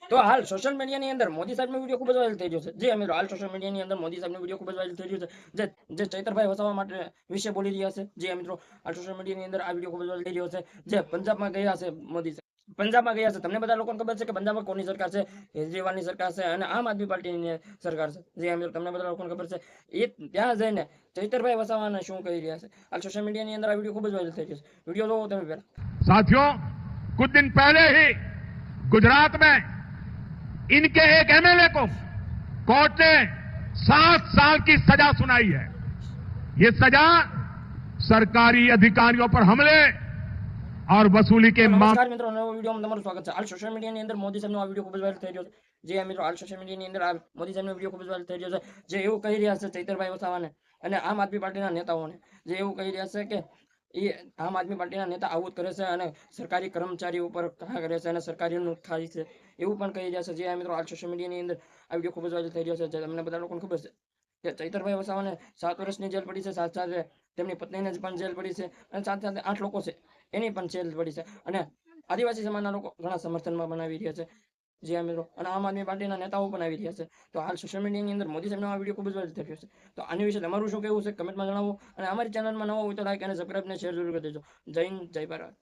તો હાલ સોશિયલ મીડિયાની અંદર મોદી સાહેબનો વિડીયો ખૂબ જ વાયરલ થઈ રહ્યો છે. જી મિત્રો, હાલ સોશિયલ મીડિયાની અંદર મોદી સાહેબનો વિડીયો ખૂબ જ વાયરલ થઈ રહ્યો છે, જે ચૈતરભાઈ વસાવા માટે વિશે બોલી રહ્યા છે. જી મિત્રો, હાલ સોશિયલ મીડિયાની અંદર આ વિડીયો ખૂબ જ વાયરલ થઈ રહ્યો છે, જે પંજાબમાં ગયા છે મોદી સાહેબ, પંજાબમાં ગયા છે. તમને બધા લોકોને ખબર છે કે પંજાબમાં કોની સરકાર છે? કેજરીવાલની સરકાર છે અને આમ આદમી પાર્ટીની સરકાર છે. જી મિત્રો, તમને બધા લોકોને ખબર છે. એ ત્યાં જઈને ચૈતરભાઈ વસાવાને શું કહી રહ્યા છે? હાલ સોશિयल मीडिया ની અંદર આ વિડીયો ખૂબ જ વાયરલ થઈ રહ્યો છે. વિડીયો જોવો તમે પહેલા. साथियों, कुछ दिन पहले ही गुजरात में इनके एक एमएलए को कोर्ट ने 7 साल की सजा सुनाई है। ये सजा सरकारी अधिकारियों पर हमले और वसूली के નમસ્કાર મિત્રો, નવો વિડીયોમાં તમારું સ્વાગત છે. હાલ સોશિયલ મીડિયાની અંદર મોદી સાહેબનો આ વિડીયો ખૂબ જ વાયરલ થઈ રહ્યો છે. જે મિત્રો, હાલ સોશિયલ મીડિયાની અંદર આ મોદી સાહેબનો વિડીયો ખૂબ જ વાયરલ થઈ રહ્યો છે, જે એવું કહી રહ્યા છે ચૈતરભાઈ વસાવાને અને આમ આદમી પાર્ટીના નેતાઓને, જે એવું કહી રહ્યા છે કે એ આમ આદમી પાર્ટીના નેતા આવું જ કરે છે અને સરકારી કર્મચારીઓ ઉપર ઘા કરે છે અને સરકારીનું થાય છે, એવું પણ કહી રહ્યા છે. જે મિત્રો, હાલ સોશિયલ મીડિયાની અંદર આ વિડીયો ખૂબ જ વાયરલ થઈ રહ્યો છે, જે તમને બધા લોકોને ખબર છે કે ચૈતરભાઈ વસાવાને 7 વર્ષની જેલ પડી છે, સાથે સાથે તેમની પત્નીને પણ જેલ પડી છે અને સાથે સાથે 8 લોકો છે એની પણ જેલ પડી છે. અને આદિવાસી સમાજના લોકો ઘણા સમર્થનમાં બનાવી રહ્યા છે. જે મિત્રો, અને આમ આદમી પાર્ટીના નેતાઓ પણ આવી રહ્યા છે. તો હાલ સોશિયલ મીડિયાની અંદર મોદી સાહેબનો આ વિડીયો ખૂબ જ વાયરલ થઈ રહ્યો છે. તો આની વિશે તમારું શું કહેવું છે કમેન્ટમાં જણાવો, અને અમારી ચેનલમાં નવો હોય તો લાઈક અને સબસ્ક્રાઈબ અને શેર જરૂર કરી દેજો. જય હિન્દ, જય ભારત.